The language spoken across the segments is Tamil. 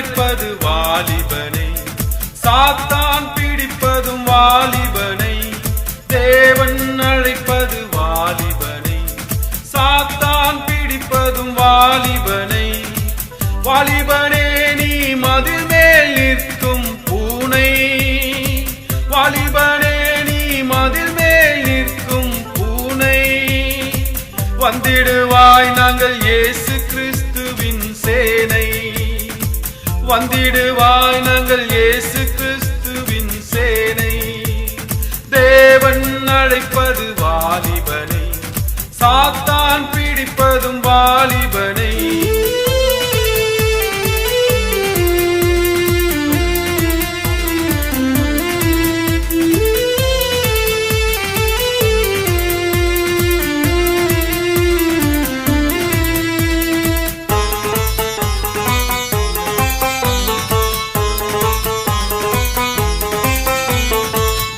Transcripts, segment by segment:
அழைப்பது வாலிபனை, சாத்தான் பிடிப்பதும் வாலிபனை. தேவன் அழைப்பது வாலிபனை, சாத்தான் பிடிப்பதும் வாலிபனை. வாலிபனே நீ மதில் மேல் நிற்கும் பூனை, வாலிபனே நீ மதில் மேல் நிற்கும் பூனை. வந்திடுவாய் நாங்கள் இயேசு கிறிஸ்துவின் சேனை, வந்திடுவாய் நாங்கள் இயேசு கிறிஸ்துவின் சேனை. தேவன் அழைப்பது வாலிபனை, சாத்தான் பிடிப்பதும் வாலிபனை.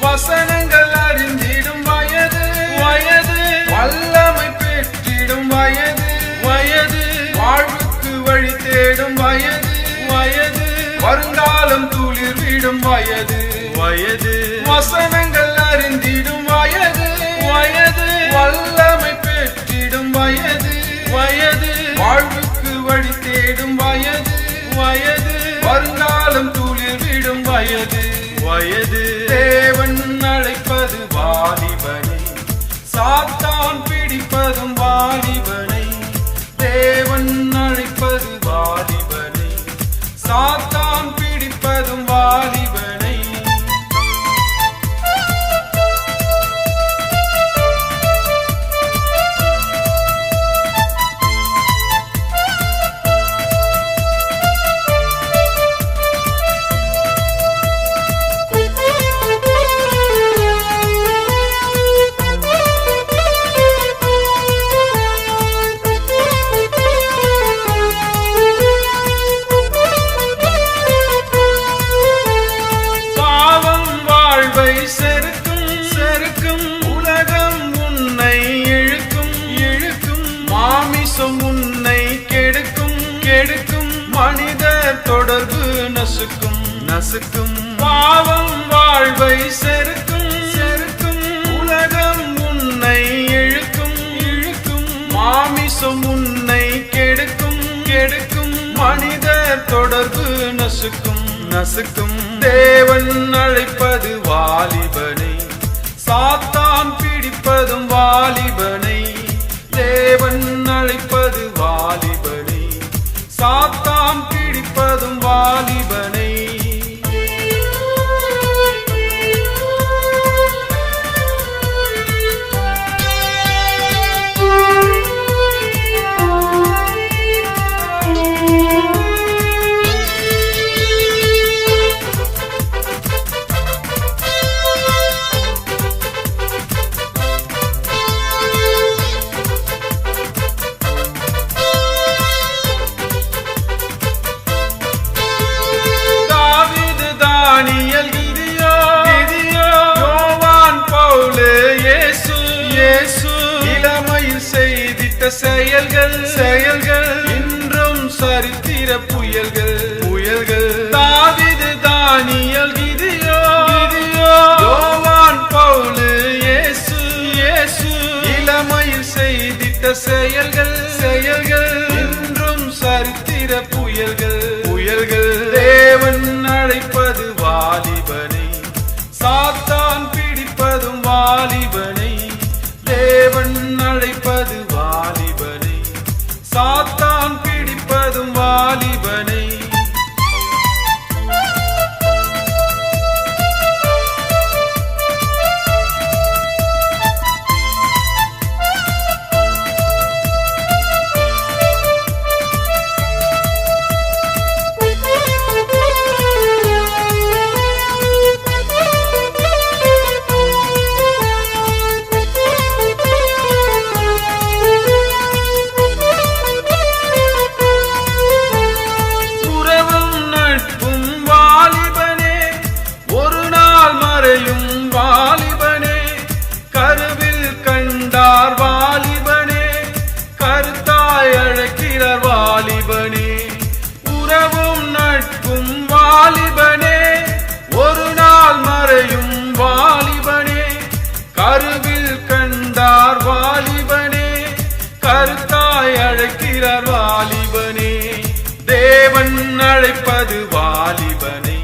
வசனங்கள் அறிந்திடும் வயது, வயது வல்லமை பெற்றிடும் வயது, வயது வாழ்வுக்கு வழி தேடும் வயது, வயது வருங்காலம் துளிர் விடும் வயது, வயது வசனங்கள் அறிந்திடும் வயது, வயது வல்லமை பெற்றிடும் வயது, வயது வாழ்வுக்கு வழி தேடும் வயது, வயது வருங்காலம் துளிர் விடும் வயது, வயது. தேவன் அழைப்பது வாலிபனை, சாத்தான் பிடிப்பதும் வாலிபனை. தேவன் அழைப்பது வாலிபனை, சாத்தான் பிடிப்பதும் வாலிபனை. செருக்கும் செருக்கும் உலகம் உன்னை இழுக்கும் இழுக்கும், மாமிசம் உன்னை கெடுக்கும் கெடுக்கும், மனிதர் தொடர்பு நசுக்கும் நசுக்கும். பாவம் வாழ்வை செருக்கும் செருக்கும், உலகம் உன்னை இழுக்கும் இழுக்கும், மாமிசம் உன்னை கெடுக்கும் கெடுக்கும், மனிதர் தொடர்பு நசுக்கும் நசுக்கும். தேவன் அழைப்பது வாலிபனை, சாத்தான் பிடிப்பதும் வாலிபனை. தேவன் அழைப்பது வாலிபனை, சாத்தான் பிடிப்பதும் வாலிபனை. இளமையில் செய்திட்ட செயல்கள் செயல்கள், இன்றும் சரித்திர புயல்கள் புயல்கள். தாவீது தானியேல் கிதியோன் யோவான் பவுல் இயேசு இயேசு, இளமையில் செய்திட்ட செயல்கள் செயல்கள், இன்றும் சரித்திர புயல்கள் புயல்கள். தேவன் அழைப்பது வாலிபனை, சாத்தான் பிடிப்பதும் வாலிபனை. தேவன் அழைப்பது வாலிபனை, சாத்தான் பிடிப்பதும் வாலிபனை. நட்பும் வாலிபனே, ஒரு நாள் மறையும் வாலிபனே. கருவில் கண்டார் வாலிபனே, கருத்தாய் அழைக்கிறார் வாலிபனே. தேவன் அழைப்பது வாலிபனை,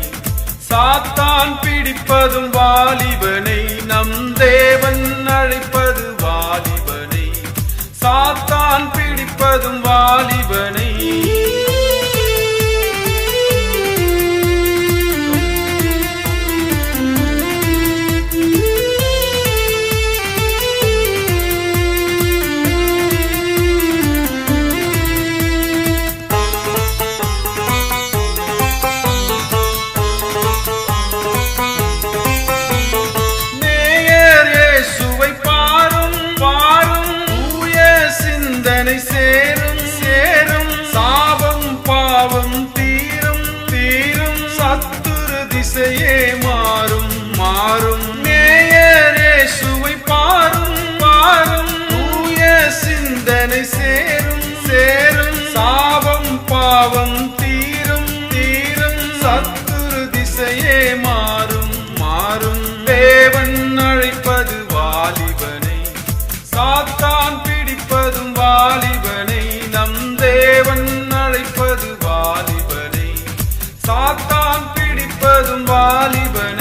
சாத்தான் பிடிப்பதும் வாலிபனை. நம் தேவன் அழைப்பது வாலிபனை, சாத்தான் பிடிப்பதும் வாலிபனை. சேரும் சேரும் சாபம் பாவம் தீரும் தீரும், சத்துரு திசையே மாறும் மாறும். நேயர் இயேசுவை பாரும் பாரும், தூய சிந்தனை சேரும் சேரும், சாபம் பாவம் தீரும் தீரும், சத்துரு திசையே மாறும் மாறும். தேவன் அழைப்பது வாலிபனை, சாத்தான் பிடிப்பதும் வாலிபனை. நம் தேவன் அழைப்பது வாலிபனை, சாத்தான் பிடிப்பதும் வாலிபனை.